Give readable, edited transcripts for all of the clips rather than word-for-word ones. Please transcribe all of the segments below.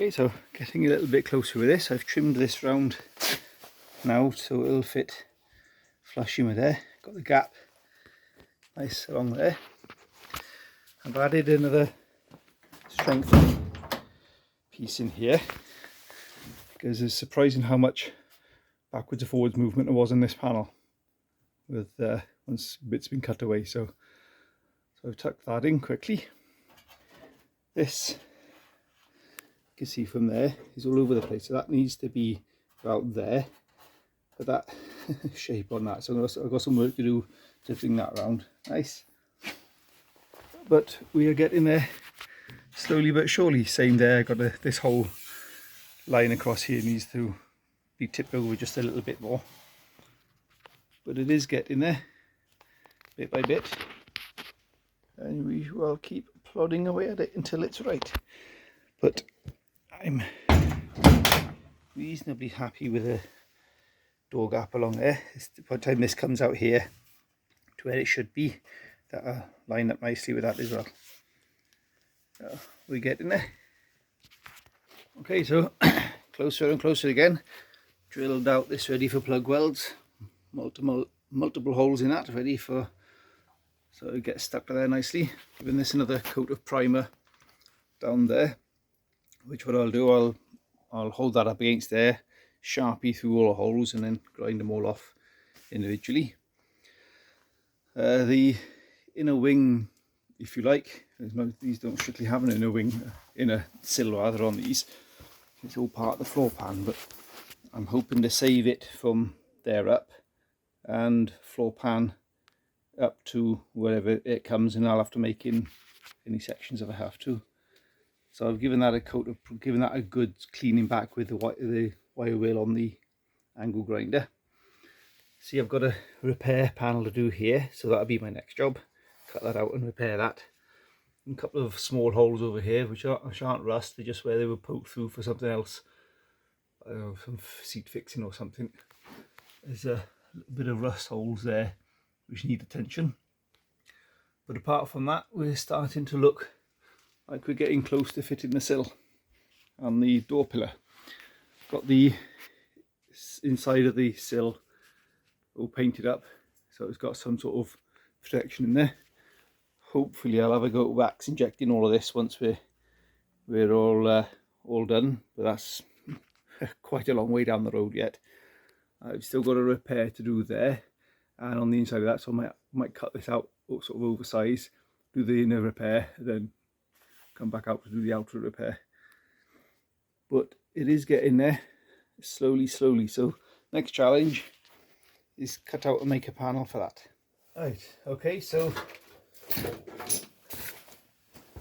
Okay, so getting a little bit closer with this, I've trimmed this round now so it'll fit flush in with there. Got the gap nice along there. I've added another strengthening piece in here because it's surprising how much backwards and forwards movement there was in this panel with once bits been cut away. So I've tucked that in quickly. This, you can see from there, is all over the place, so that needs to be about there. But that shape on that, so I've got some work to do to bring that around. Nice. But we are getting there slowly but surely. Same there, got this whole line across here needs to be tipped over just a little bit more. But it is getting there, bit by bit. And we will keep plodding away at it until it's right. But I'm reasonably happy with the door gap along there. By the time this comes out here to where it should be, that'll line up nicely with that as well. So we're getting there. Okay, so closer and closer again. Drilled out this ready for plug welds. Multiple holes in that ready for, so it gets stuck there nicely. Giving this another coat of primer down there, which what I'll do, I'll hold that up against there, Sharpie through all the holes and then grind them all off individually. The inner wing, if you like, these don't strictly have an inner wing, inner sill rather on these. It's all part of the floor pan, but I'm hoping to save it from there up and floor pan up to wherever it comes, and I'll have to make in any sections if I have to. So I've given that a coat of, given that a good cleaning back with the wire wheel on the angle grinder. See, I've got a repair panel to do here, so that'll be my next job. Cut that out and repair that. And a couple of small holes over here, which aren't rust, they're just where they were poked through for something else. I don't know, some seat fixing or something. There's a bit of rust holes there which need attention. But apart from that, we're starting to look like we're getting close to fitting the sill and the door pillar. Got the inside of the sill all painted up, so it's got some sort of protection in there. Hopefully I'll have a go at wax injecting all of this once we're all done, but that's quite a long way down the road yet. I've still got a repair to do there and on the inside of that, so I might cut this out, sort of oversize, do the inner repair, then come back out to do the outer repair. But it is getting there, slowly. So next challenge is cut out and make a panel for that. Right, okay, so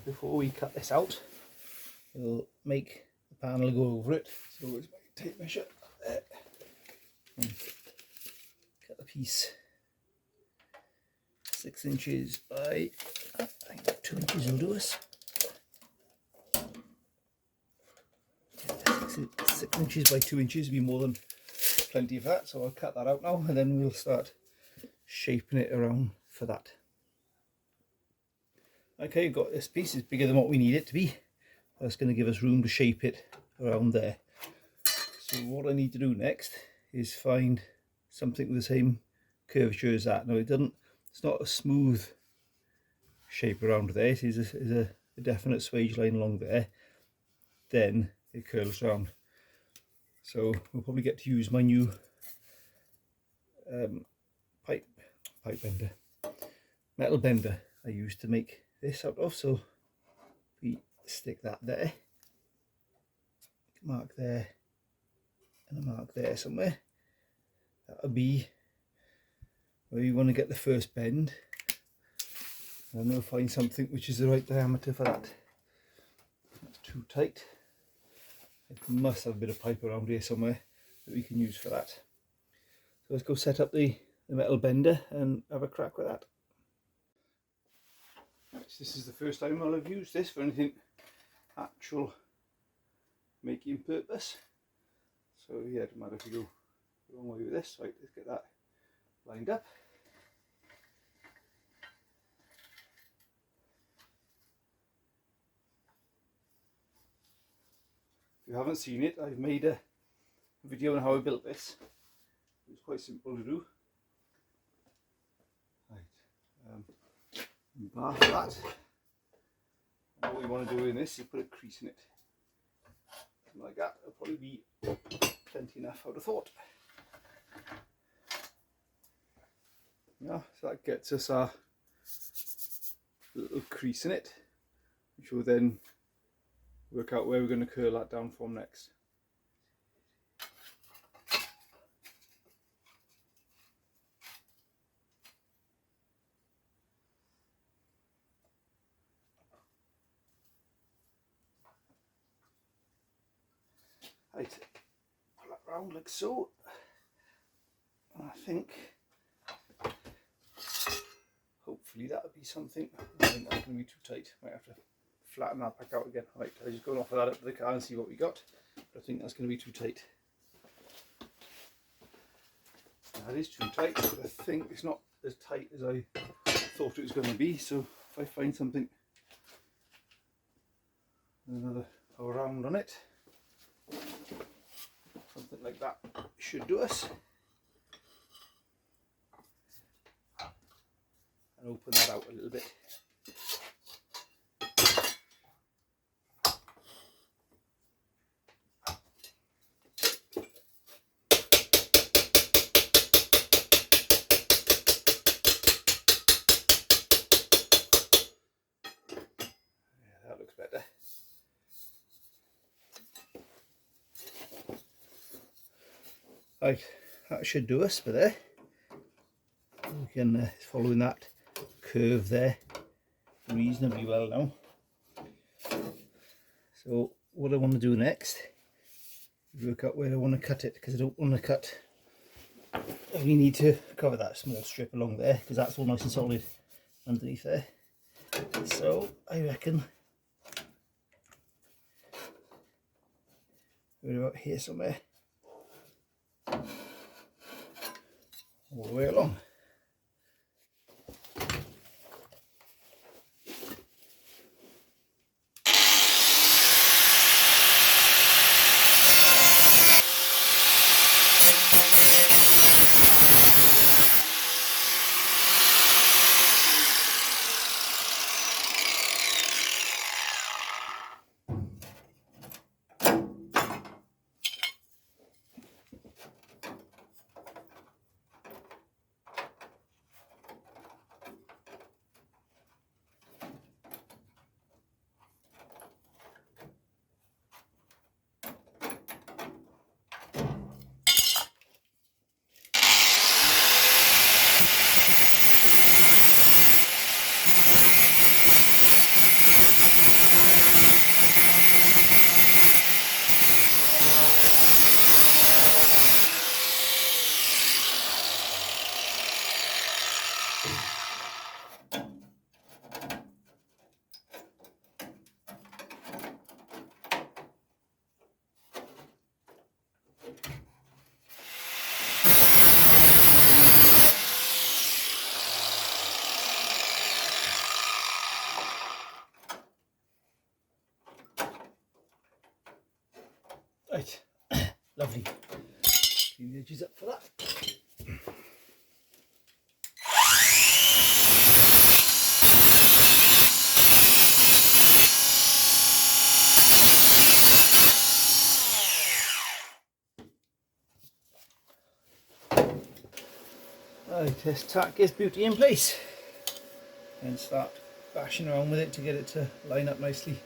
before we cut this out, we'll make the panel go over it. So it's my tape measure there. And cut the piece 6 inches by, I think 2 inches will do us. 6 inches by 2 inches will be more than plenty of that, so I'll cut that out now and then we'll start shaping it around for that. Okay, got this piece, is bigger than what we need it to be. That's going to give us room to shape it around there. So what I need to do next is find something with the same curvature as that. Now it's not a smooth shape around there, it is a definite swage line along there, then it curls round. So we'll probably get to use my new metal bender I used to make this out of. So we stick that there, mark there and a mark there somewhere. That'll be where you want to get the first bend, and we'll find something which is the right diameter for that. That's too tight. It must have a bit of pipe around here somewhere that we can use for that. So let's go set up the metal bender and have a crack with that. Right, so this is the first time I'll have used this for anything actual making purpose. So yeah, it doesn't matter if you go the wrong way with this. Right, let's get that lined up. If you haven't seen it, I've made a video on how I built this. It's quite simple to do. Right, bar flat. And what we want to do in this is put a crease in it. Something like that. It'll probably be plenty enough, I would have thought. Yeah, so that gets us our little crease in it, which will then work out where we're going to curl that down from next. Right, pull that round like so. And I think hopefully that'll be something. I think that's going to be too tight. Might have to flatten that back out again. Right, I'm just going off of that up to the car and see what we got. But I think that's going to be too tight. That is too tight, but I think it's not as tight as I thought it was going to be. So if I find something, another round on it, something like that should do us. And open that out a little bit. Yeah, that looks better. Right, that should do us for there. We can following that curve there reasonably well now. So what I want to do next is work out where I want to cut it, because I don't want to cut. We need to cover that small strip along there because that's all nice and solid underneath there. So I reckon we're about here somewhere, all the way along. Right, lovely. Clean the edges up for that. Right, let's tack this beauty in place and start bashing around with it to get it to line up nicely.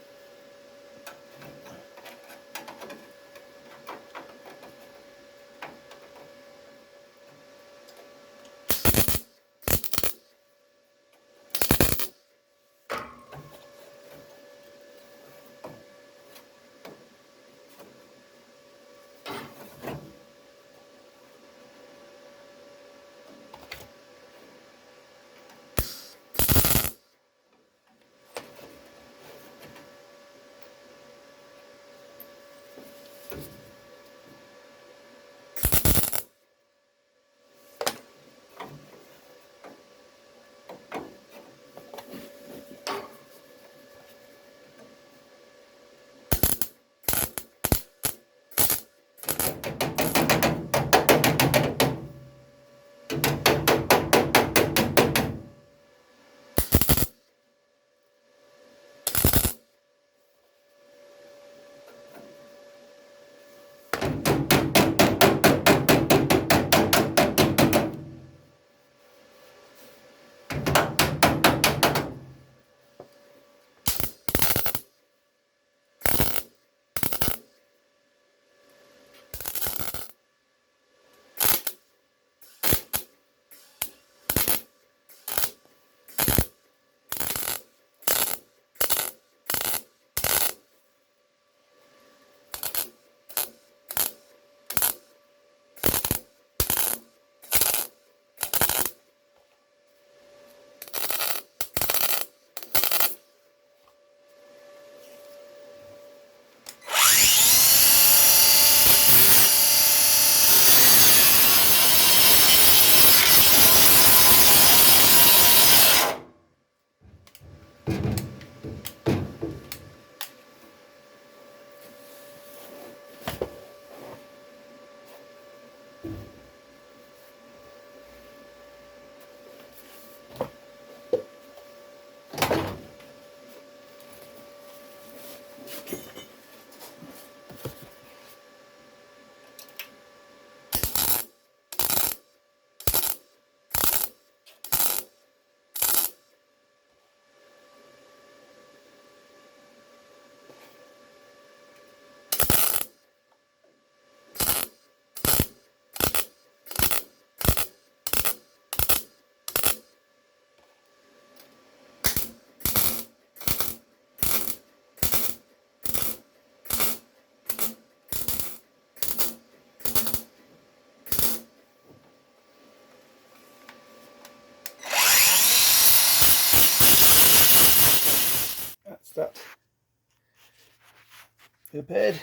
repaired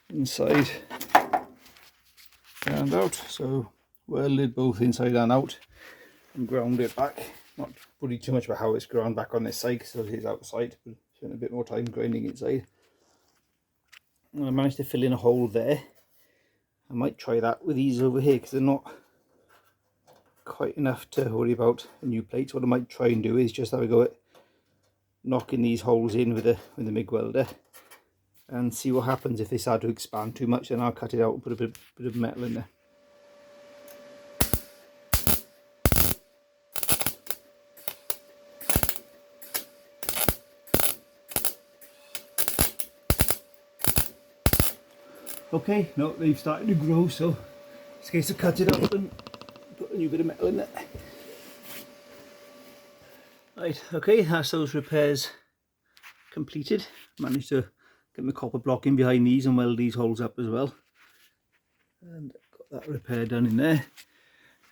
inside and out, so welded both inside and out and ground it back. Not worried too much about how it's ground back on this side because it is outside, but spent a bit more time grinding inside. And I managed to fill in a hole there. I might try that with these over here because they're not quite enough to worry about a new plate. What I might try and do is just have a go at knocking these holes in with the MIG welder and see what happens. If they start to expand too much, then I'll cut it out and put a bit of metal in there. Okay, no, they've started to grow, so it's a case of cut it up and put a new bit of metal in there. Right, okay, that's those repairs completed. Managed to get my copper block in behind these and weld these holes up as well. And got that repair done in there.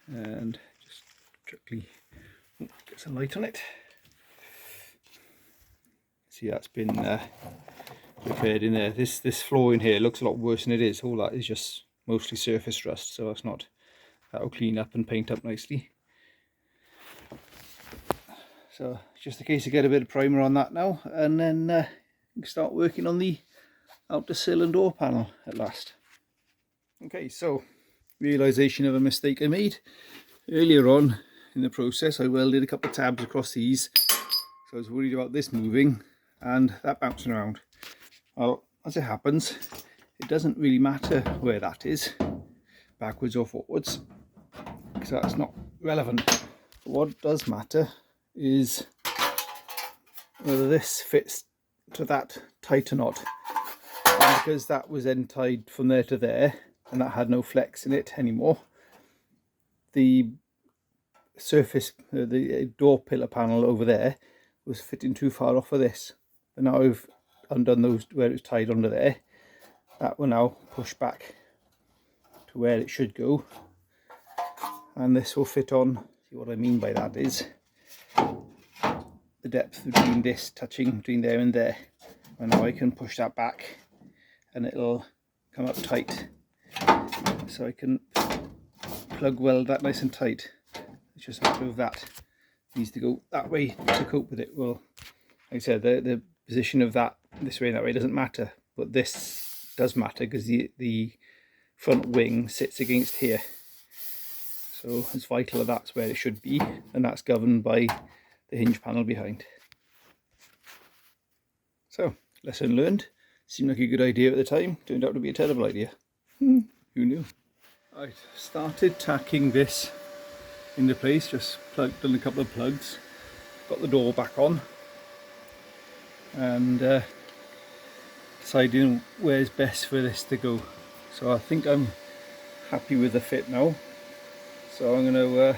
And just quickly get some light on it. See, that's been repaired in there. This floor in here looks a lot worse than it is. All that is just mostly surface rust, so that's not, that'll clean up and paint up nicely. So it's just a case of get a bit of primer on that now, and then start working on the outer sill and door panel at last. Okay, so realization of a mistake I made earlier on in the process. I welded a couple of tabs across these, so I was worried about this moving and that bouncing around. Well, as it happens, it doesn't really matter where that is, backwards or forwards, because that's not relevant. But what does matter is whether this fits to that tight or not. And because that was then tied from there to there, and that had no flex in it anymore, the surface, the door pillar panel over there was fitting too far off of this. And now I've undone those where it's tied under there. That will now push back to where it should go, and this will fit on. See what I mean by that is the depth between this touching between there and there, and now I can push that back and it'll come up tight, so I can plug weld that nice and tight. It's just a matter of that needs to go that way to cope with it. Well, like I said, the position of that this way and that way doesn't matter, but this does matter because the front wing sits against here, so it's vital that that's where it should be, and that's governed by the hinge panel behind. So, lesson learned. Seemed like a good idea at the time, turned out to be a terrible idea. Who knew? Right, started tacking this into place, just plugged in a couple of plugs, got the door back on, and deciding where's best for this to go. So I think I'm happy with the fit now. So I'm going to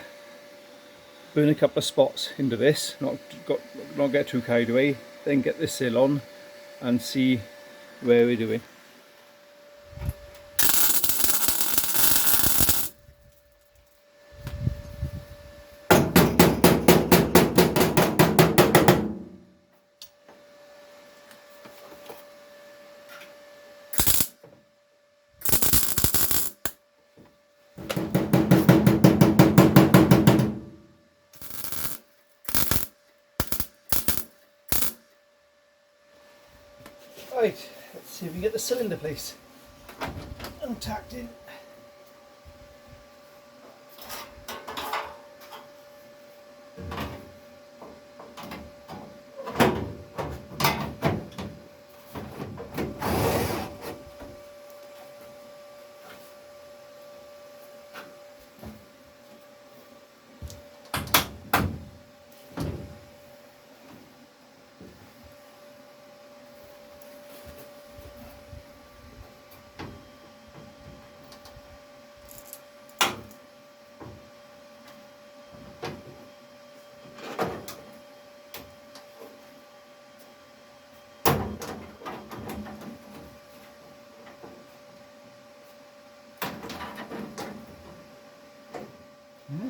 burn a couple of spots into this, not get too carried away, then get the sill on and see where we're doing. Right, let's see if we get the cylinder place and tacked in. Yeah.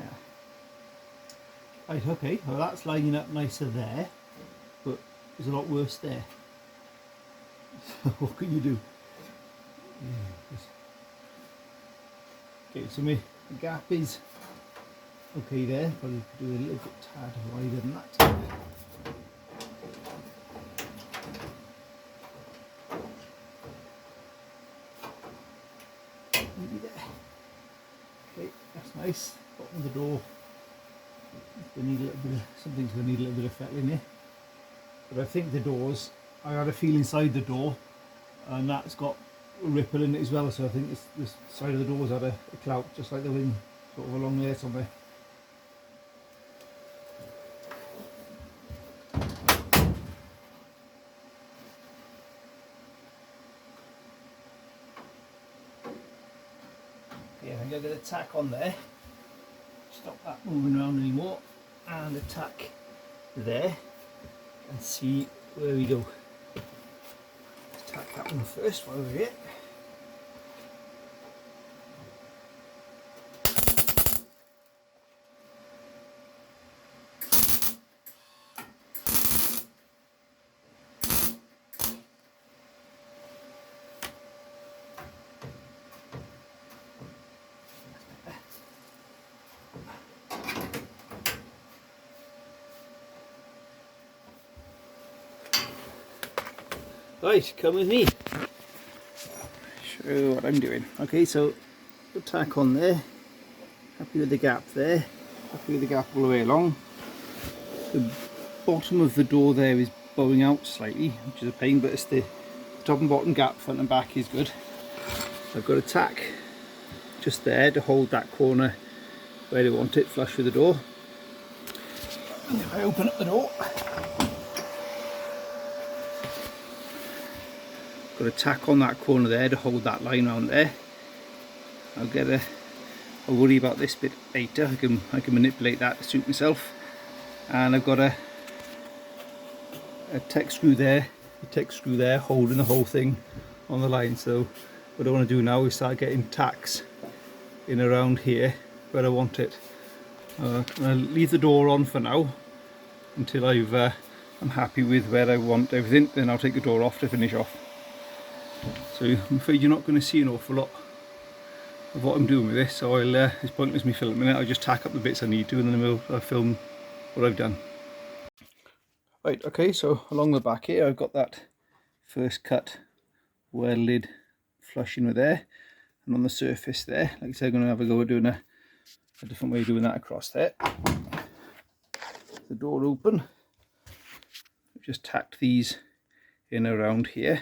Right, okay, well that's lining up nicer there, but it's a lot worse there. What can you do? Okay, so my gap is okay there, but I could do a little bit tad wider than that. Maybe there. Okay, that's nice. Bottom of the door. They need a little bit of, something's going to need a little bit of fettling here. But I think the doors, I had a feel inside the door, and that's got a ripple in it as well, so I think this side of the door's had a clout, just like the wing, sort of along there somewhere. Yeah, I'm going to get a tack on there, stop that moving around anymore, and a tack there, and see where we go. Let's tack that one first while we're here. Right, come with me. Show you what I'm doing. Okay, so put tack on there. Happy with the gap there. Happy with the gap all the way along. The bottom of the door there is bowing out slightly, which is a pain, but it's the top and bottom gap, front and back, is good. So I've got a tack just there to hold that corner where I want it, flush with the door. And if I open up the door, got a tack on that corner there to hold that line around there. I'll worry about this bit later. I can manipulate that to suit myself. And I've got a tech screw there, holding the whole thing on the line. So what I want to do now is start getting tacks in around here where I want it. I'll leave the door on for now until I'm happy with where I want everything. Then I'll take the door off to finish off. So I'm afraid you're not going to see an awful lot of what I'm doing with this, so it's pointless me filming it. I'll just tack up the bits I need to, and then I'll film what I've done. Right, okay, so along the back here I've got that first cut welded flush in with there, and on the surface there, like I said, I'm going to have a go at doing a different way of doing that across there. The door open, I've just tacked these in around here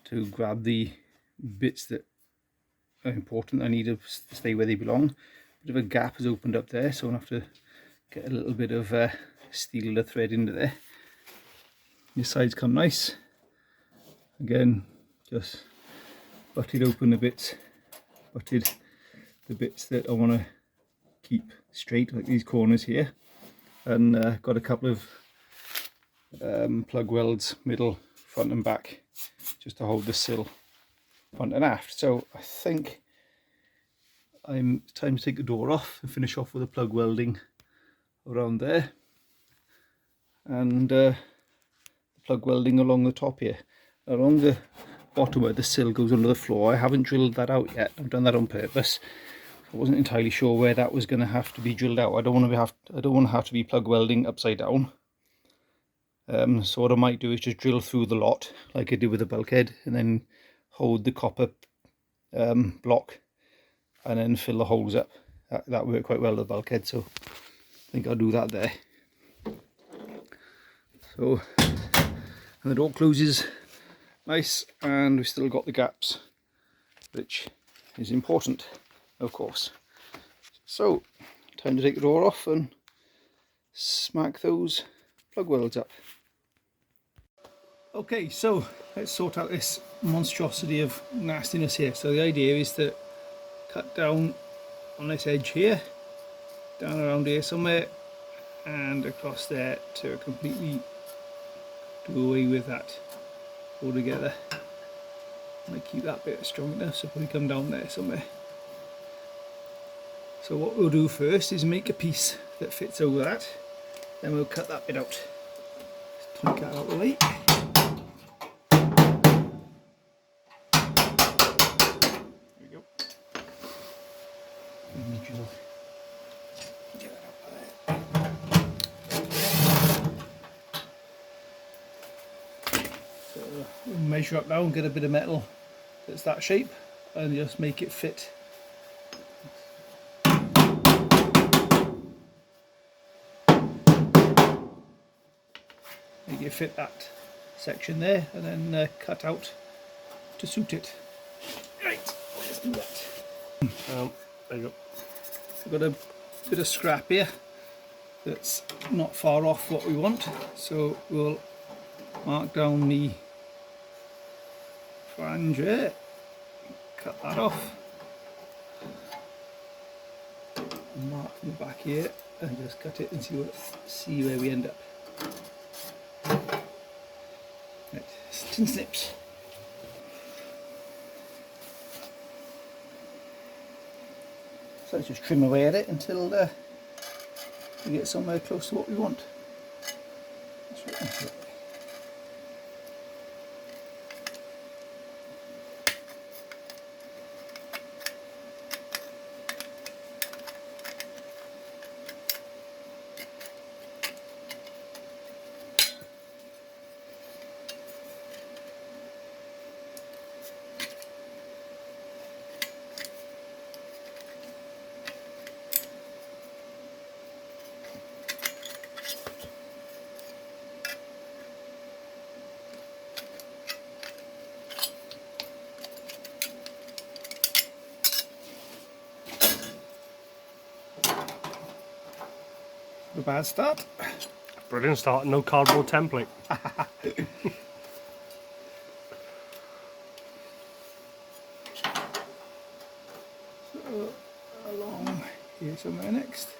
to grab the bits that are important. I need to stay where they belong. Bit of a gap has opened up there, so I'll have to get a little bit of steel thread into there. This side's come nice. Again, just butted open the bits, butted the bits that I want to keep straight, like these corners here, and got a couple of plug welds, middle, front and back, just to hold the sill front and aft. So I think it's time to take the door off and finish off with the plug welding around there, and the plug welding along the top here, along the bottom where the sill goes under the floor. I haven't drilled that out yet. I've done that on purpose. I wasn't entirely sure where that was going to have to be drilled out. I don't want to have to be plug welding upside down. So what I might do is just drill through the lot like I did with the bulkhead, and then hold the copper block and then fill the holes up. That worked quite well with the bulkhead, so I think I'll do that there. So, and the door closes nice, and we've still got the gaps, which is important, of course. So time to take the door off and smack those plug welds up. Okay, so let's sort out this monstrosity of nastiness here. So the idea is to cut down on this edge here, down around here somewhere, and across there to completely do away with that altogether. I might keep that bit strong enough, so probably come down there somewhere. So what we'll do first is make a piece that fits over that, then we'll cut that bit out. Just take that out of the way. me drill. Get that out there. So we'll measure up now and get a bit of metal that's that shape and just make it fit. Make it fit that section there and then cut out to suit it. Right, let's do that. There you go. I've got a bit of scrap here that's not far off what we want, so we'll mark down the flange there, cut that off, and mark from the back here and just cut it and see where we end up. Right, tin snips. So let's just trim away at it until we get somewhere close to what we want. That's right. A bad start. Brilliant start, no cardboard template. So along here somewhere next.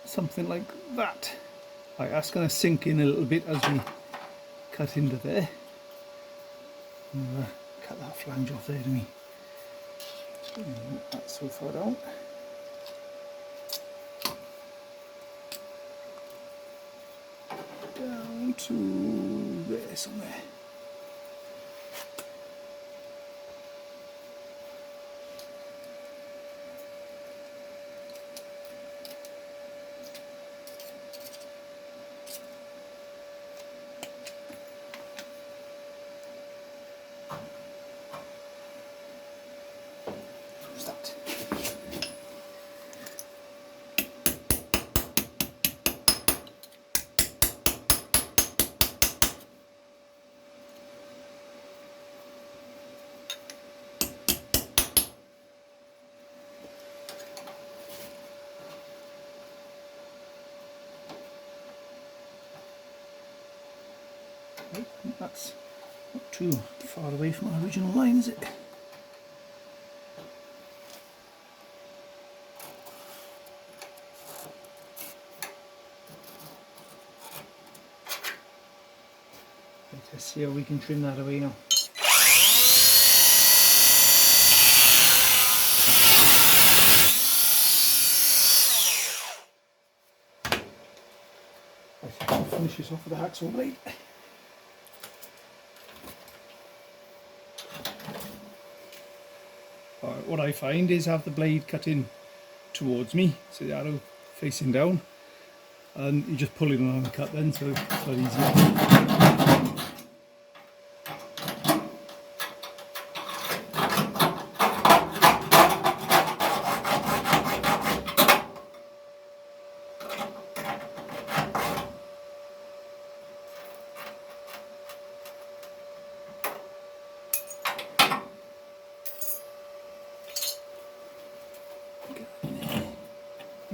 Something like that. Right, that's going to sink in a little bit as we cut into there. And, cut that flange off there to me. That's so far down. Down to there somewhere. That's not too far away from our original line, is it? Let's see how we can trim that away now. I'll finish this off with a hacksaw blade. What I find is have the blade cut in towards me, so the arrow facing down, and you just pull it on the cut then, so it's a lot easier.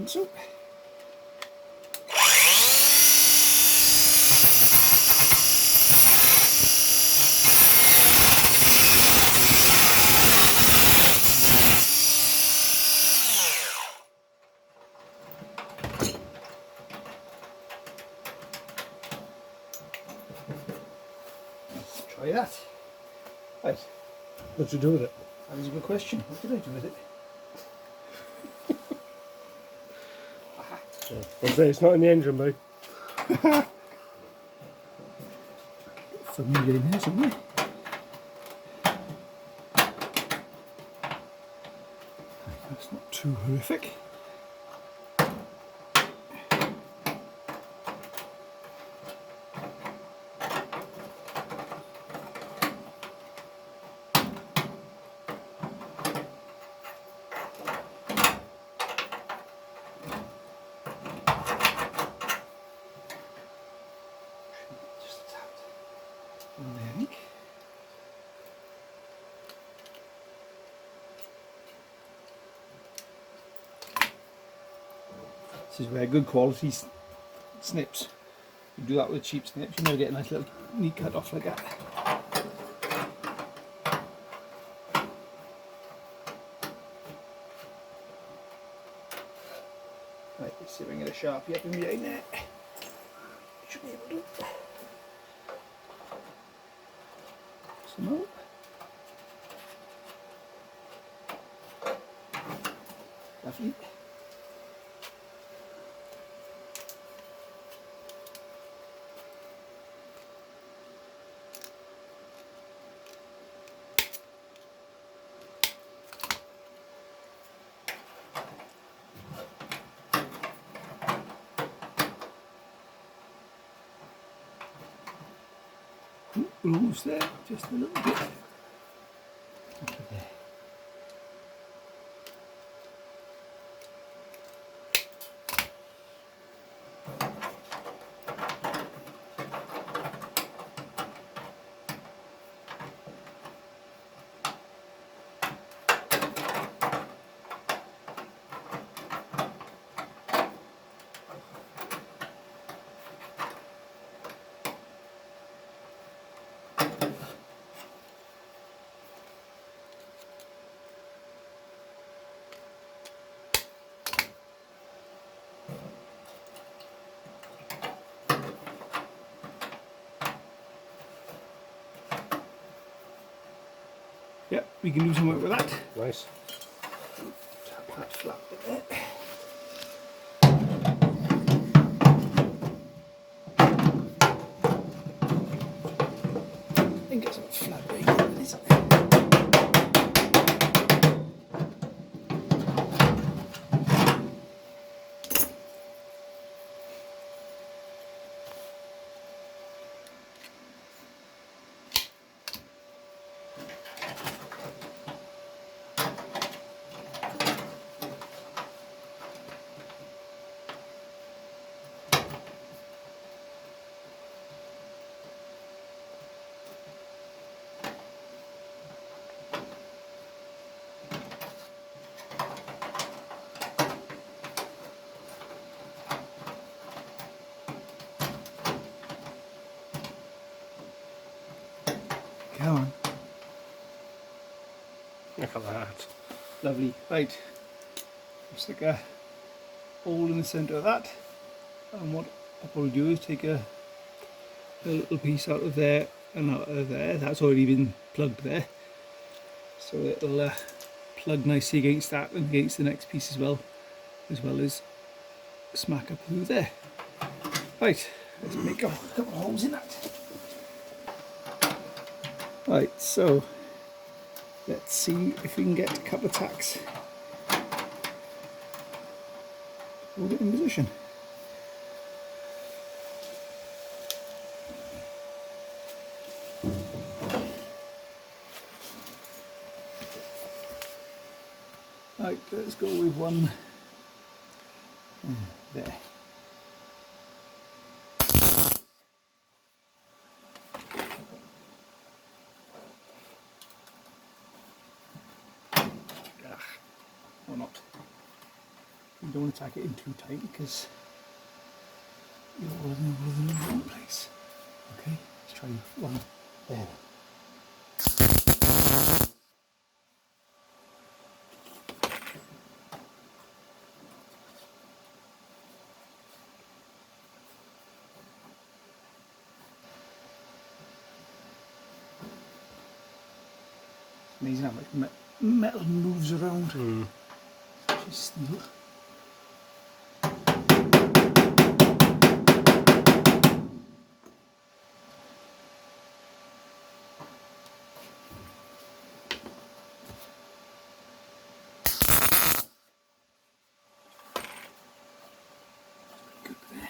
So try that. Right, What did you do with it? that is a good question. What did I do with it? I'll say it's not in the engine bay. Some meat in there somewhere. That's not too horrific. Just a tap on there, I think. This is where good quality snips. You do that with cheap snips, you never get a nice little neat cut off like that. Right, let's see if I can get a Sharpie up in behind there. Should be able to. Some more. Lovely. We're almost there, just a little bit. Over there. Yep, we can do some work with that. Nice. Tap that flat bit there. I think it's a flat bit here, isn't it? Come on. Look at that. Lovely. Right. Stick a hole in the centre of that. And what I'll probably do is take a little piece out of there and out of there. That's already been plugged there. So it'll plug nicely against that and against the next piece as well as smack up through there. Right, let's make a couple of holes in that. Right, so let's see if we can get a couple of tacks. Hold it in position. Right, let's go with one there. Or not. You don't want to tack it in too tight because you're all in the wrong place. Okay, let's try one there. Amazing how much metal moves around. Mm. Just steel. Good there.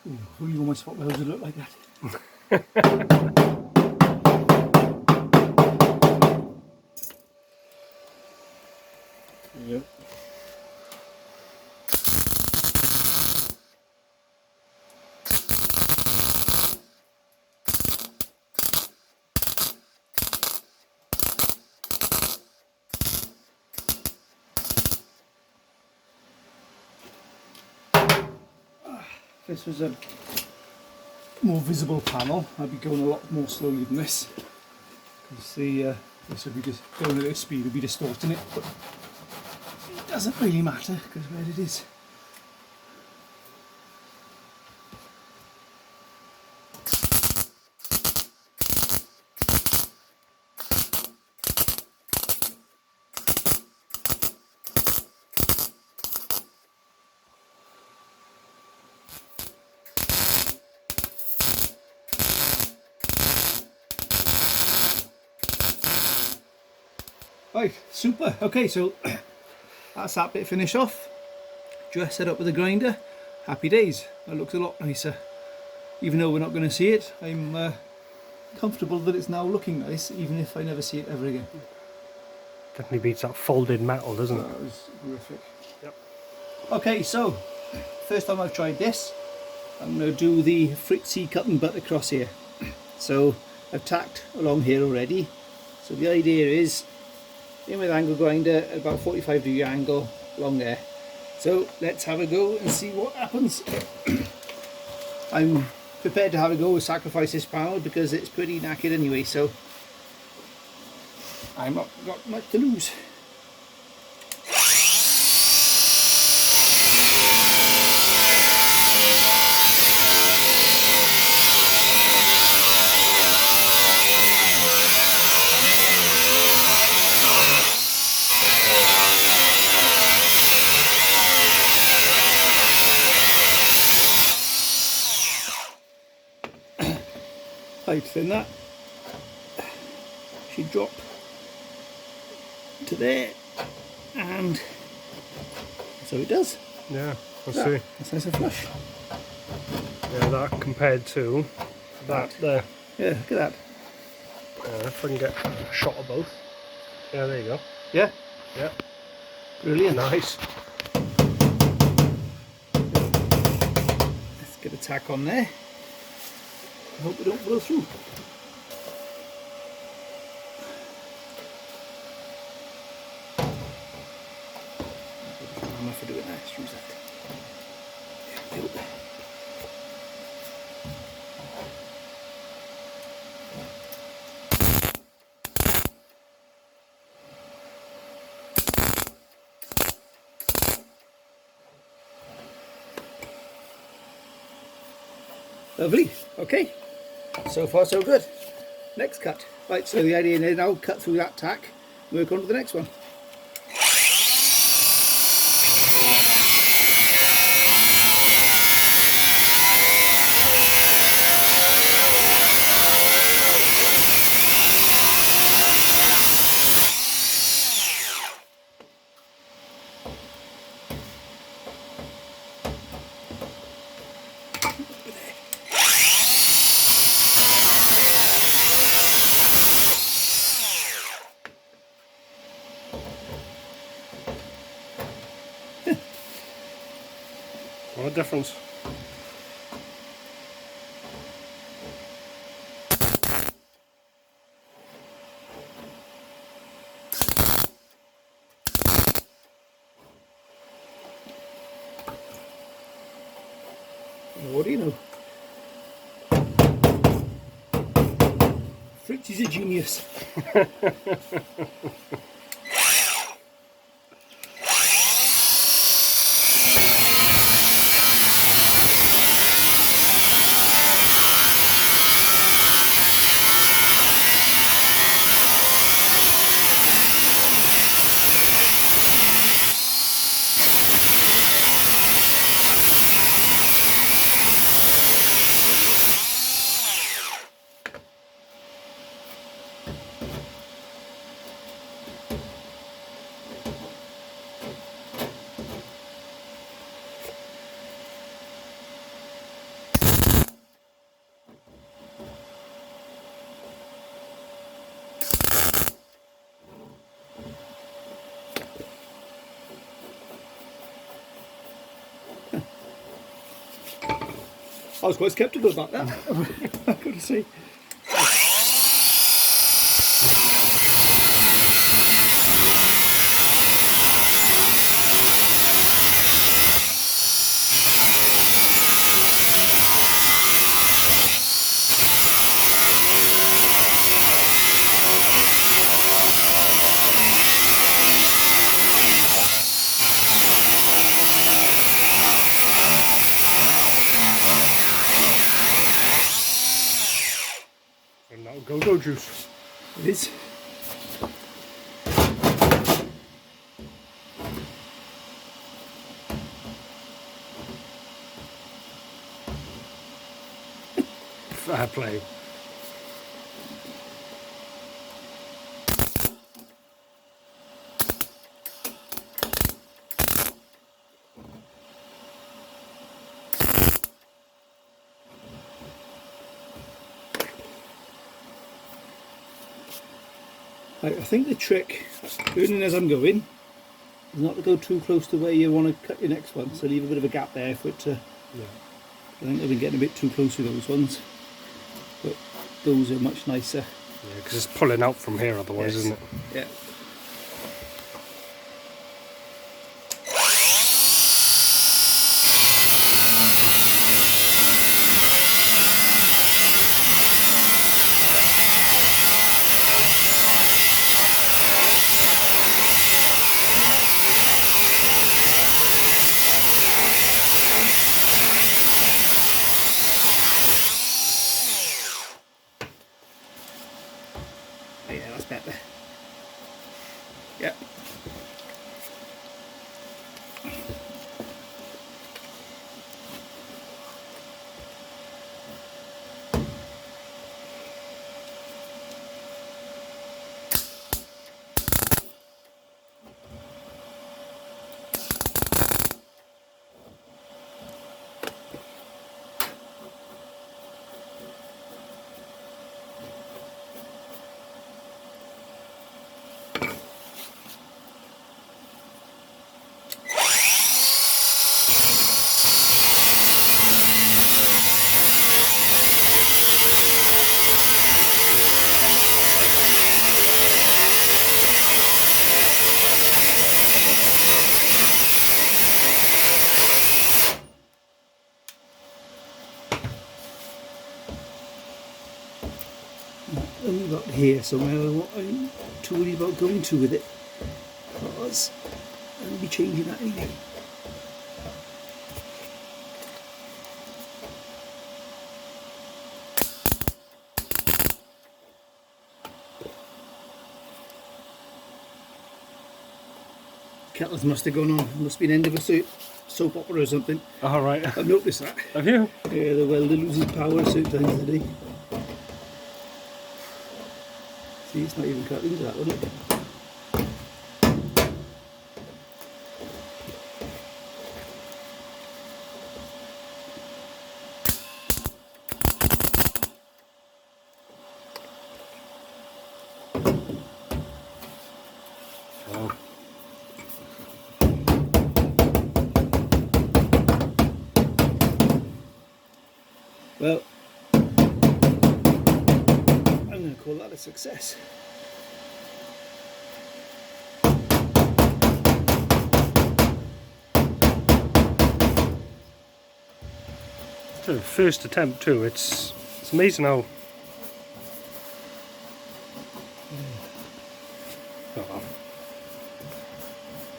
Ooh, really almost thought those would look like that. Yep. If this was a more visible panel, I'd be going a lot more slowly than this. Because this would be just going at this speed, would be distorting it, but it doesn't really matter because where it is. Right, super. Okay, so that's that bit finished off. Just set up with the grinder. Happy days. That looks a lot nicer. Even though we're not going to see it, I'm comfortable that it's now looking nice, even if I never see it ever again. Definitely beats that folded metal, doesn't it? That was horrific. Yep. Okay, so first time I've tried this, I'm going to do the Fitzee cut and butt across here. So I've tacked along here already. So the idea is in with angle grinder at about 45-degree angle along there. So let's have a go and see what happens. I'm prepared to have a go with sacrifice this panel because it's pretty knackered anyway, so I'm not got much to lose. Right, then that should drop to there, and so it does. Yeah, let's see. That's nice and flush. Yeah, that compared to that there. Yeah, look at that. If I can get a shot of both. Yeah, there you go. Yeah, Yeah, brilliant. nice. Let's get a tack on there. I hope we don't blow through. I'm for doing that. Let's use that. There we go. Lovely. Okay. So far so good. Next cut. Right, so the idea is now cut through that tack, work on to the next one. What a difference. What do you know? Fitzee's a genius. I was quite sceptical about that. I've got to say. And now go-go juice. It is. Fair play. I think the trick, learning as I'm going, is not to go too close to where you want to cut your next one. So leave a bit of a gap there for it to. Yeah. I think I've been getting a bit too close with those ones, but those are much nicer. Yeah, because it's pulling out from here otherwise, Yes. isn't it? Yeah. Yeah, that's better. Yep. Only about here somewhere. What I'm too worried about going to with it, because I'll be changing that anyway. Kettles must have gone on. Must be an end of a soap opera or something. All right. I've noticed that. Have you? Yeah, the welder loses power at certain times of the day. See, it's not even cut into that, would it? Oh. Well, I'm going to call that a success. So first attempt too. It's amazing how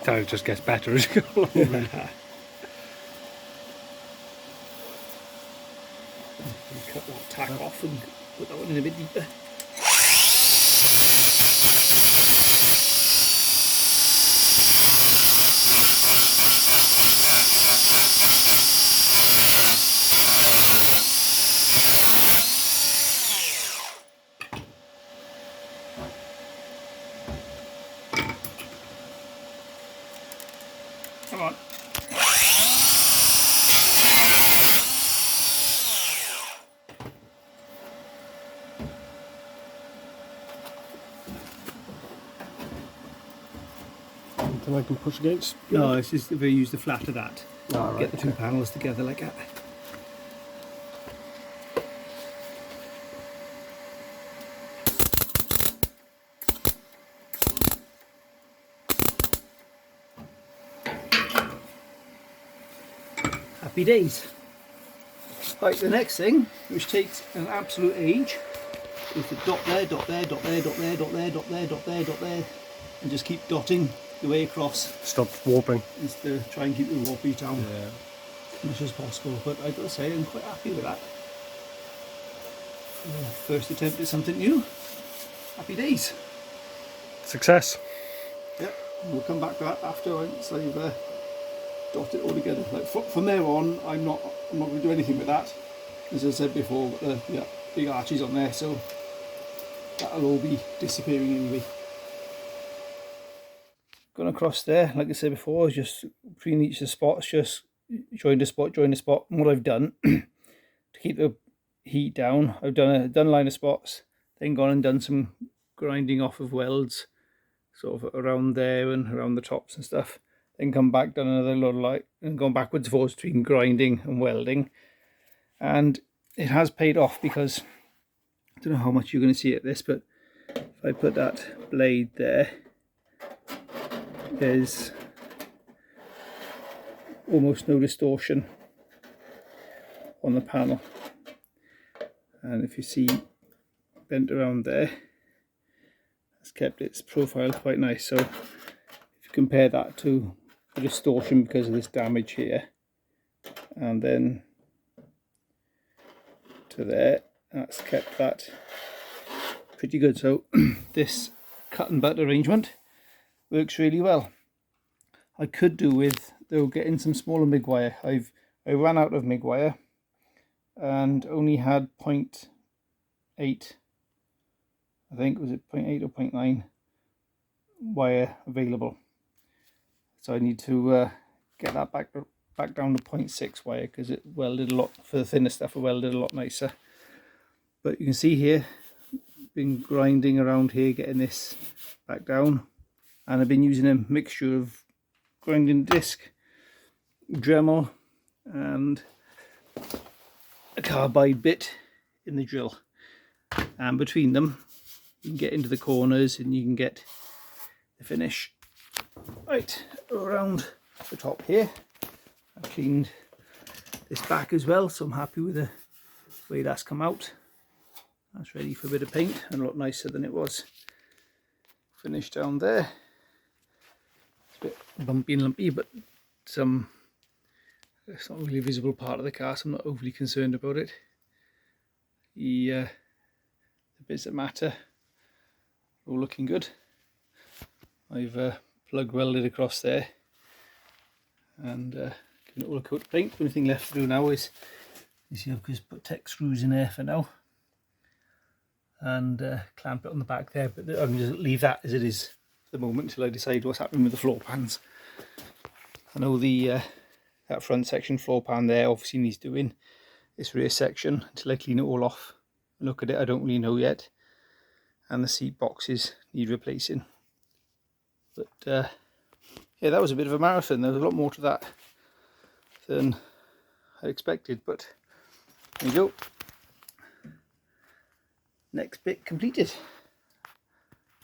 It just gets better as you go along. Cut that tack off and put that one in a bit deeper. Come on. Something I can push against? No, it's just if I use the flat of that. Oh, right, get the two panels together like that. Happy days. Right, the next thing, which takes an absolute age, is to dot there, dot there, dot there, dot there, dot there, dot there, dot there, dot there, and just keep dotting the way across. Stop warping. Is to try and keep the warpage down as much as possible. But I've got to say, I'm quite happy with that. First attempt at something new. Happy days. Success. Yeah, we'll come back to that after once I've dotted it all together. Like from there on, I'm not going to do anything with that. As I said before, got the big arches on there, so that'll all be disappearing anyway. Going across there, like I said before, is just between each of the spots, just join the spot. And what I've done to keep the heat down, I've done a line of spots, then gone and done some grinding off of welds, sort of around there and around the tops and stuff. Then come back, done another little light, and gone backwards and forwards between grinding and welding. And it has paid off, because I don't know how much you're going to see at this, but if I put that blade there, there's almost no distortion on the panel. And if you see bent around there, it's kept its profile quite nice. So if you compare that to the distortion because of this damage here, and then to there, that's kept that pretty good. So this cut and butt arrangement works really well. I could do with, though, getting some smaller MIG wire. I ran out of MIG wire and only had 0.8, I think, was it 0.8 or 0.9 wire available. So I need to get that back down to 0.6 wire, because it welded a lot, for the thinner stuff, it welded a lot nicer. But you can see here, been grinding around here, getting this back down, and I've been using a mixture of grinding disc, Dremel, and a carbide bit in the drill. And between them, you can get into the corners and you can get the finish right around the top here. I've cleaned this back as well, so I'm happy with the way that's come out. That's ready for a bit of paint and a lot nicer than it was finished down there. It's a bit bumpy and lumpy, but it's not really a visible part of the car, so I'm not overly concerned about it. The bits that matter are all looking good. I've plug welded across there and given it all a coat of paint. The only thing left to do now is, you see, I've just put tech screws in there for now and clamp it on the back there, but I'm going to leave that as it is for the moment until I decide what's happening with the floor pans. I know the that front section floor pan there obviously needs doing. This rear section, until I clean it all off and look at it, I don't really know yet. And the seat boxes need replacing. But yeah, that was a bit of a marathon. There was a lot more to that than I expected, but there you go. Next bit completed.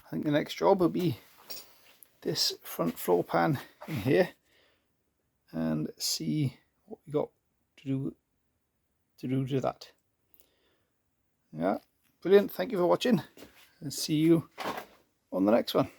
I think the next job will be this front floor pan in here and see what we got to do to that. Yeah, brilliant. Thank you for watching and see you on the next one.